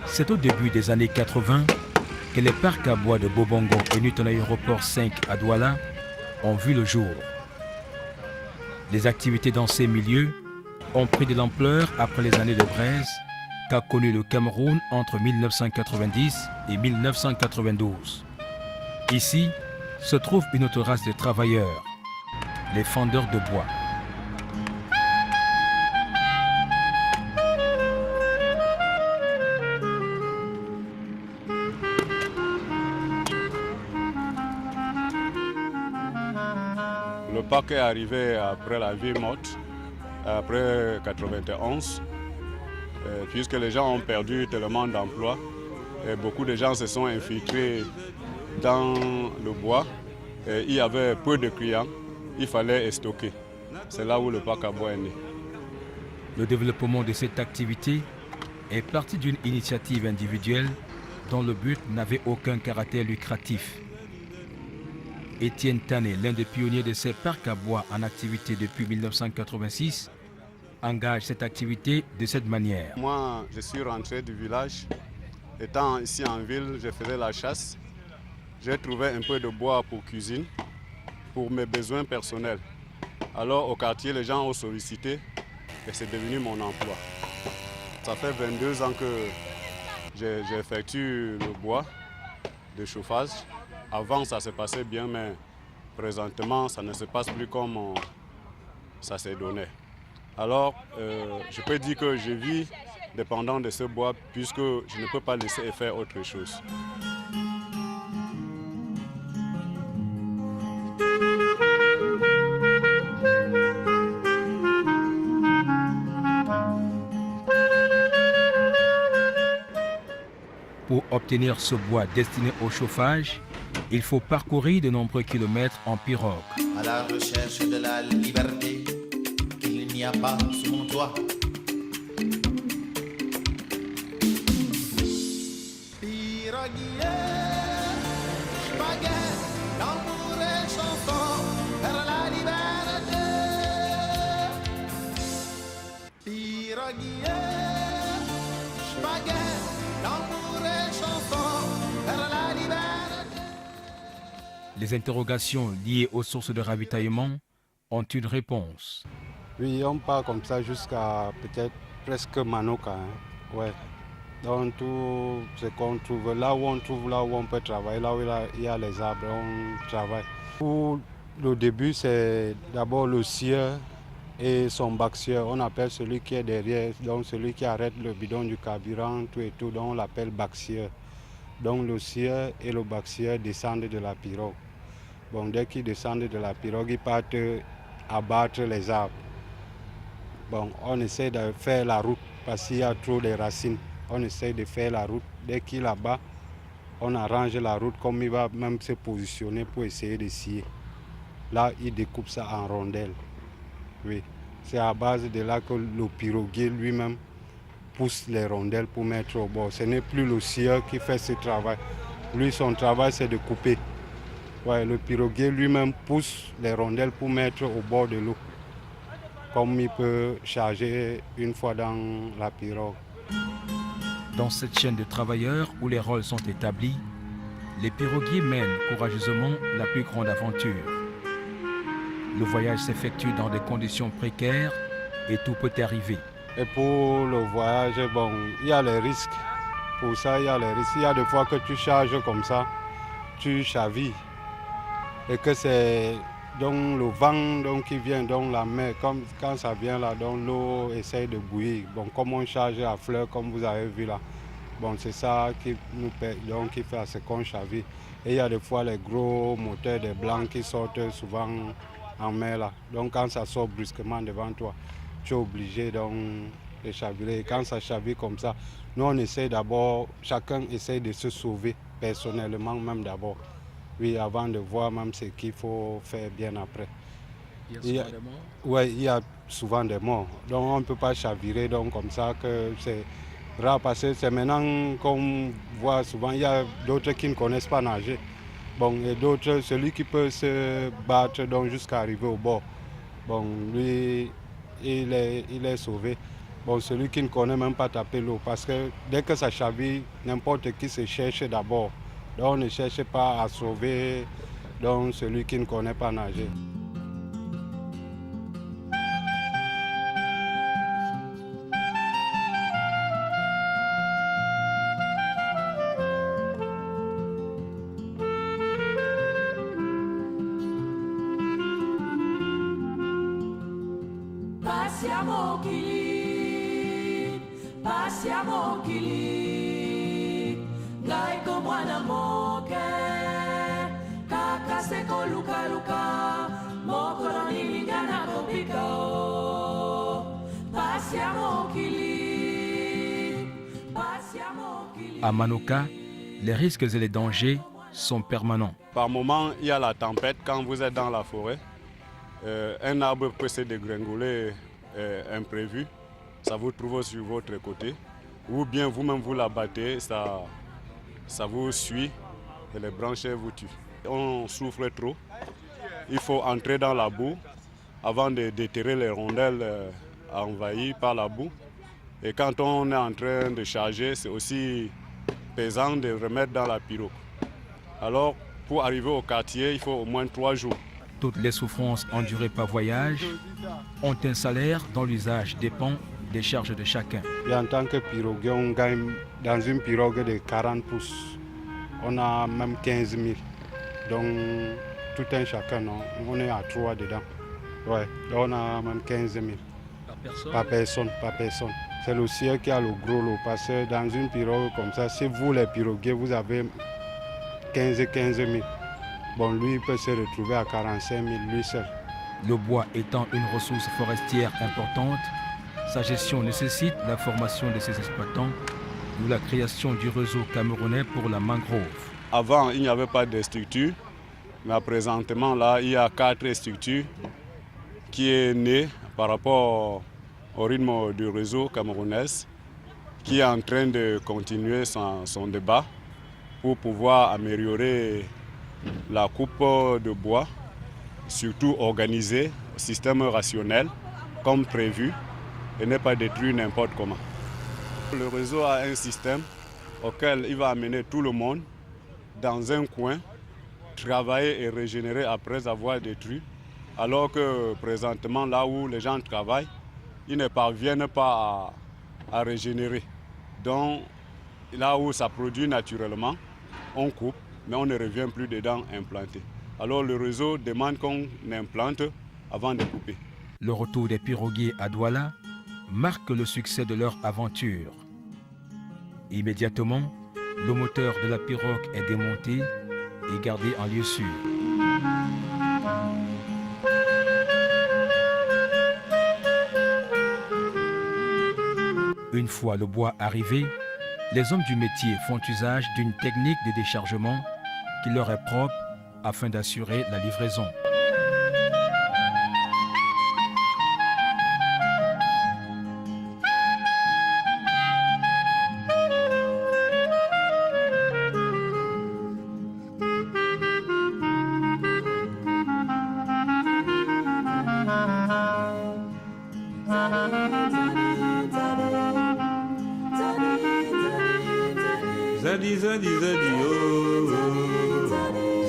C'est au début des années 80 que les parcs à bois de Bobongo et Newton Aéroport 5 à Douala ont vu le jour. Les activités dans ces milieux ont pris de l'ampleur après les années de braise qu'a connu le Cameroun entre 1990 et 1992. Ici se trouve une autre race de travailleurs, les fendeurs de bois. Le parc est arrivé après la vie morte, après 91, puisque les gens ont perdu tellement d'emplois et beaucoup de gens se sont infiltrés dans le bois. Et il y avait peu de clients, il fallait stocker. C'est là où le parc à bois est né. Le développement de cette activité est parti d'une initiative individuelle dont le but n'avait aucun caractère lucratif. Étienne Tané, l'un des pionniers de ces parcs à bois en activité depuis 1986, engage cette activité de cette manière. Moi, je suis rentré du village. Étant ici en ville, je faisais la chasse. J'ai trouvé un peu de bois pour cuisine, pour mes besoins personnels. Alors au quartier, les gens ont sollicité et c'est devenu mon emploi. Ça fait 22 ans que j'effectue le bois de chauffage. Avant, ça se passait bien, mais présentement, ça ne se passe plus comme ça s'est donné. Alors, je peux dire que je vis dépendant de ce bois puisque je ne peux pas laisser faire autre chose. Pour obtenir ce bois destiné au chauffage, il faut parcourir de nombreux kilomètres en pirogue. À la recherche de la liberté qu'il n'y a pas sous mon toit. Piroguier, spaghetti, l'amour et chanson vers la liberté. Piroguier, spaghetti, l'amour et chanson vers la liberté. Les interrogations liées aux sources de ravitaillement ont une réponse. Oui, on part comme ça jusqu'à peut-être presque Manoka. Ouais. Donc tout ce qu'on trouve, là où on peut travailler, là où il y a les arbres, on travaille. Pour le début, c'est d'abord le sieur et son baxieur. On appelle celui qui est derrière, donc celui qui arrête le bidon du carburant, tout et tout, donc on l'appelle baxieur. Donc le sieur et le baxieur descendent de la pirogue. Bon, dès qu'ils descendent de la pirogue, ils partent abattre les arbres. Bon, on essaie de faire la route parce qu'il y a trop de racines. On essaie de faire la route. Dès qu'il abat, on arrange la route comme il va même se positionner pour essayer de scier. Là, il découpe ça en rondelles. Oui, c'est à base de là que le piroguier lui-même pousse les rondelles pour mettre au bord. Ce n'est plus le scieur qui fait ce travail. Lui, son travail, c'est de couper. Ouais, le piroguier lui-même pousse les rondelles pour mettre au bord de l'eau, comme il peut charger une fois dans la pirogue. Dans cette chaîne de travailleurs où les rôles sont établis, les piroguiers mènent courageusement la plus grande aventure. Le voyage s'effectue dans des conditions précaires et tout peut arriver. Et pour le voyage, bon, il y a les risques. Pour ça, il y a les risques. Il y a des fois que tu charges comme ça, tu chavilles. Et que c'est donc le vent donc, qui vient, donc la mer, comme quand ça vient là, donc l'eau essaye de bouillir. Bon, comme on charge à fleur, comme vous avez vu là, bon, c'est ça qui nous paie, donc qui fait à ce qu'on chavire. Et il y a des fois les gros moteurs des blancs qui sortent souvent en mer là. Donc quand ça sort brusquement devant toi, tu es obligé donc de chavirer. Et quand ça chavire comme ça, nous on essaie d'abord, chacun essaie de se sauver personnellement même d'abord. Oui, avant de voir même ce qu'il faut faire bien après. Il y a souvent des morts? Oui, il y a souvent des morts. Donc on ne peut pas chavirer donc comme ça que c'est rare parce que c'est maintenant qu'on voit souvent, il y a d'autres qui ne connaissent pas nager. Bon, et d'autres, celui qui peut se battre donc jusqu'à arriver au bord. Bon, lui, il est sauvé. Bon, celui qui ne connaît même pas taper l'eau, parce que dès que ça chavire, n'importe qui se cherche d'abord. Donc on ne cherche pas à sauver donc, celui qui ne connaît pas nager. À Manoka, les risques et les dangers sont permanents. Par moment, il y a la tempête quand vous êtes dans la forêt. Un arbre peut se dégringoler imprévu, ça vous trouve sur votre côté. Ou bien vous-même vous l'abattez, ça vous suit et les branches vous tuent. On souffre trop. Il faut entrer dans la boue avant de déterrer les rondelles envahies par la boue. Et quand on est en train de charger, c'est aussi pesant de remettre dans la pirogue. Alors, pour arriver au quartier, il faut au moins 3 jours. Toutes les souffrances endurées par voyage ont un salaire dont l'usage dépend des charges de chacun. Et en tant que piroguier, on gagne dans une pirogue de 40 pouces. On a même 15 000. Donc, tout un chacun, non? On est à 3 dedans. Ouais, donc on a même 15 000. Par personne? Par personne. C'est le ciel qui a le gros lot. Parce que dans une pirogue comme ça, si vous les piroguiers, vous avez 15 000. Bon, lui, il peut se retrouver à 45 000, lui seul. Le bois étant une ressource forestière importante, sa gestion nécessite la formation de ses exploitants ou la création du réseau camerounais pour la mangrove. Avant, il n'y avait pas de structure, mais présentement, là, il y a 4 structures qui est née par rapport au rythme du réseau camerounais, qui est en train de continuer son débat pour pouvoir améliorer la coupe de bois, surtout organiser un système rationnel comme prévu et ne pas détruire n'importe comment. Le réseau a un système auquel il va amener tout le monde dans un coin, travailler et régénérer après avoir détruit, alors que présentement là où les gens travaillent, ils ne parviennent pas à régénérer. Donc là où ça produit naturellement, on coupe, mais on ne revient plus dedans implanter. Alors le réseau demande qu'on implante avant de couper. Le retour des piroguiers à Douala marque le succès de leur aventure. Immédiatement, le moteur de la pirogue est démonté et gardé en lieu sûr. Une fois le bois arrivé, les hommes du métier font usage d'une technique de déchargement qui leur est propre afin d'assurer la livraison. Zadi zadi zadi oh,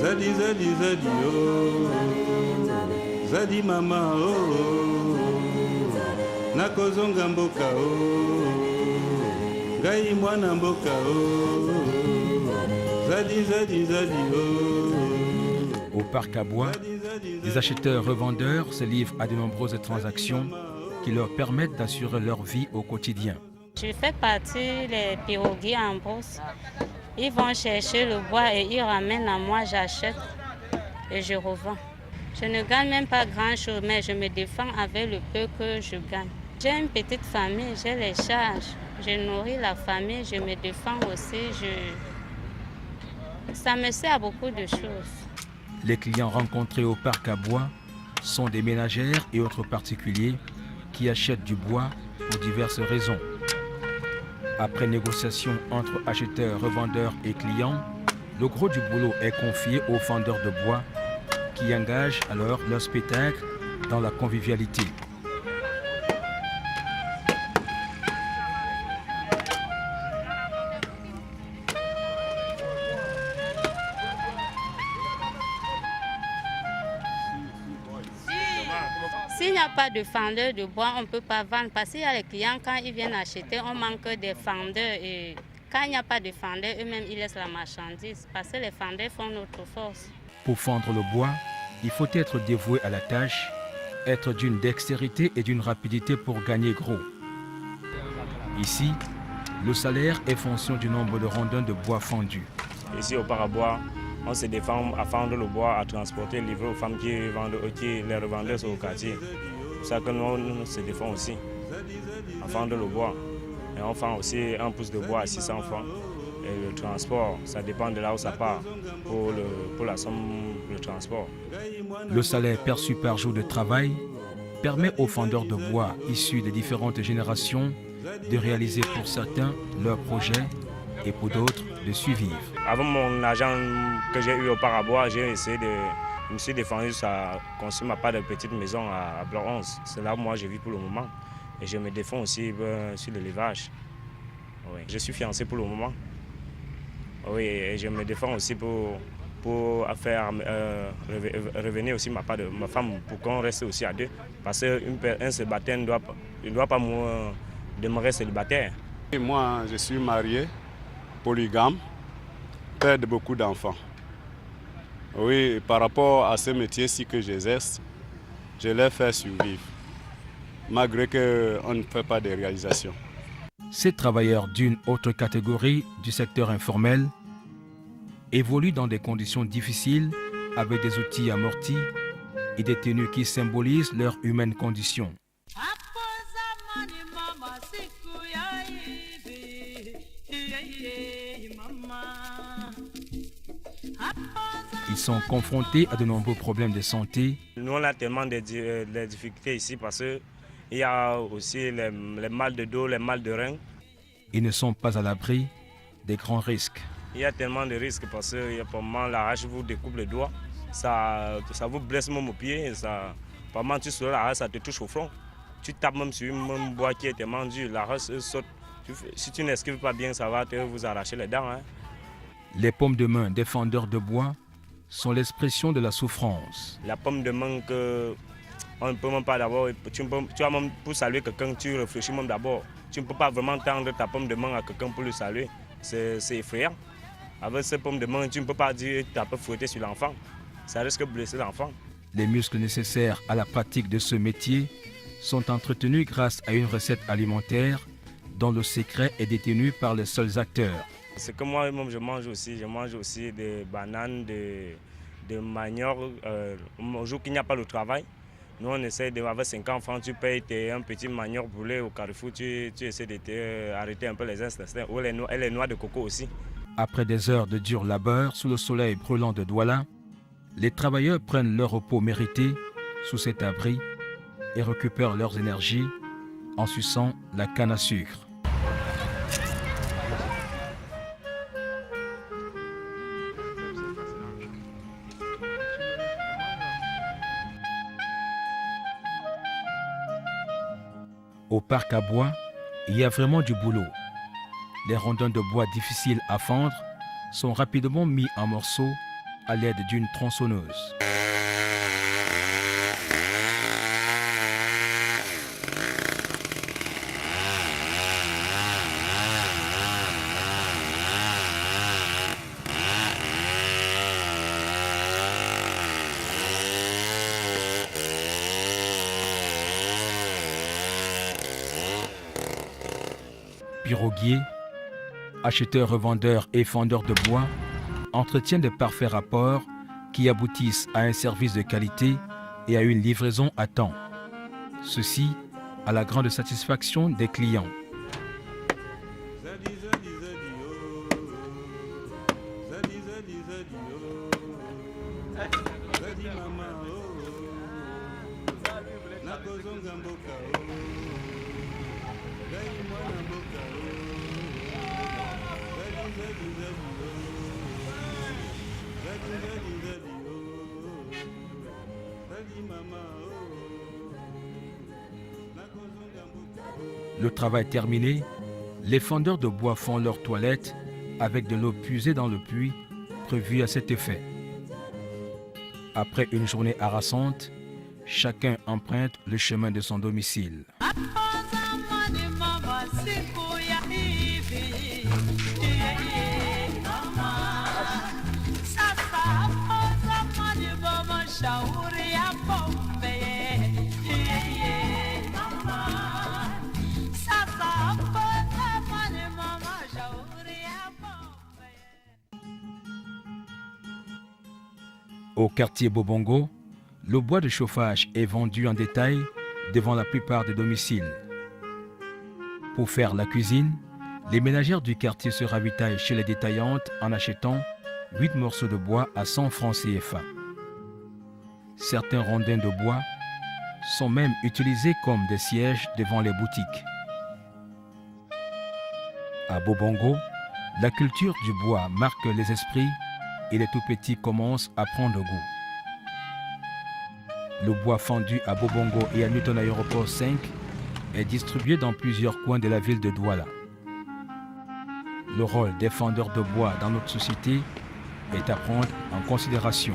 zadi zadi zadi oh, zadi mama oh, nakozonga mboka oh, ngai mwana mboka oh, zadi zadi zadi oh. Au parc à bois, les acheteurs-revendeurs se livrent à de nombreuses transactions qui leur permettent d'assurer leur vie au quotidien. Je fais partie des piroguiers en brousse. Ils vont chercher le bois et ils ramènent à moi, j'achète et je revends. Je ne gagne même pas grand-chose, mais je me défends avec le peu que je gagne. J'ai une petite famille, j'ai les charges, je nourris la famille, je me défends aussi. Ça me sert à beaucoup de choses. Les clients rencontrés au parc à bois sont des ménagères et autres particuliers qui achètent du bois pour diverses raisons. Après négociation entre acheteurs, revendeurs et clients, le gros du boulot est confié aux vendeurs de bois qui engagent alors leur spectacle dans la convivialité. S'il n'y a pas de fendeur de bois, on ne peut pas vendre. Parce qu'il y a les clients, quand ils viennent acheter, on manque des fendeurs. Et quand il n'y a pas de fendeur, eux-mêmes, ils laissent la marchandise. Parce que les fendeurs font notre force. Pour fendre le bois, il faut être dévoué à la tâche, être d'une dextérité et d'une rapidité pour gagner gros. Ici, le salaire est fonction du nombre de rondins de bois fendus. Ici au Parabois, on se défend à fendre le bois, à transporter, livrer aux femmes qui les revendeuses au quartier. C'est pour ça que nous, on se défend aussi à fendre le bois. Et on fend aussi un pouce de bois à 600 francs. Et le transport, ça dépend de là où ça part pour la somme de transport. Le salaire perçu par jour de travail permet aux fendeurs de bois issus des différentes générations de réaliser pour certains leurs projets et pour d'autres de survivre. Avant mon argent que j'ai eu au Parabois, je me suis défendu à construire ma part de petite maison à Bloc 11. C'est là où moi je vis pour le moment. Et je me défends aussi sur l'élevage. Oui. Je suis fiancé pour le moment. Oui, et je me défends aussi pour faire revenir aussi ma femme pour qu'on reste aussi à deux. Parce qu'un célibataire ne doit pas demeurer célibataire. Et moi, je suis marié, polygame, père de beaucoup d'enfants. Oui, par rapport à ce métier-ci que j'exerce, je l'ai fait survivre, malgré qu'on ne fait pas de réalisations. Ces travailleurs d'une autre catégorie du secteur informel évoluent dans des conditions difficiles avec des outils amortis et des tenues qui symbolisent leur humaine condition. Ils sont confrontés à de nombreux problèmes de santé. Nous, on a tellement de difficultés ici parce qu'il y a aussi les mal de dos, les mal de reins. Ils ne sont pas à l'abri des grands risques. Il y a tellement de risques parce que par moment, la hache vous découpe le doigt, ça vous blesse même au pied. Par moment, tu soulèves la hache, ça te touche au front. Tu tapes même sur un bois qui est tellement dur, la hache saute. Si tu n'esquives pas bien, ça va vous arracher les dents. Hein. Les paumes de main des fendeurs de bois sont l'expression de la souffrance. La paume de main on ne peut même pas d'abord. Tu vas même pour saluer quelqu'un, tu réfléchis même d'abord. Tu ne peux pas vraiment tendre ta paume de main à quelqu'un pour le saluer. C'est effrayant. Avec cette paume de main, tu ne peux pas dire que tu peux fouetter sur l'enfant. Ça risque de blesser l'enfant. Les muscles nécessaires à la pratique de ce métier sont entretenus grâce à une recette alimentaire dont le secret est détenu par les seuls acteurs. C'est que moi-même je mange aussi des bananes, des manioc. Au jour qu'il n'y a pas de travail, nous on essaie avec 50 francs, tu payes un petit manioc brûlé au carrefour, tu essaies d'arrêter un peu les intestins, ou les noix de coco aussi. Après des heures de dur labeur sous le soleil brûlant de Douala, les travailleurs prennent leur repos mérité sous cet abri et récupèrent leurs énergies en suçant la canne à sucre. Au parc à bois, il y a vraiment du boulot. Les rondins de bois difficiles à fendre sont rapidement mis en morceaux à l'aide d'une tronçonneuse. Piroguiers, acheteurs, revendeurs et fendeurs de bois entretiennent de parfaits rapports qui aboutissent à un service de qualité et à une livraison à temps. Ceci à la grande satisfaction des clients. Le travail terminé, les fendeurs de bois font leur toilette avec de l'eau puisée dans le puits prévu à cet effet. Après une journée harassante, Chacun emprunte le chemin de son domicile. Au quartier Bobongo, le bois de chauffage est vendu en détail devant la plupart des domiciles. Pour faire la cuisine, les ménagères du quartier se ravitaillent chez les détaillantes en achetant 8 morceaux de bois à 100 francs CFA. Certains rondins de bois sont même utilisés comme des sièges devant les boutiques. À Bobongo, la culture du bois marque les esprits et les tout-petits commencent à prendre goût. Le bois fendu à Bobongo et à Newton Aéroport 5 est distribué dans plusieurs coins de la ville de Douala. Le rôle des fendeurs de bois dans notre société est à prendre en considération.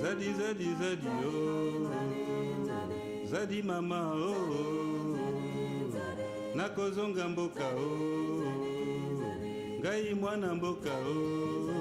Zadi, zadi, zadi, oh. Zadi mama, oh. Nakozonga mboka, oh. Ngai mwana mboka, oh.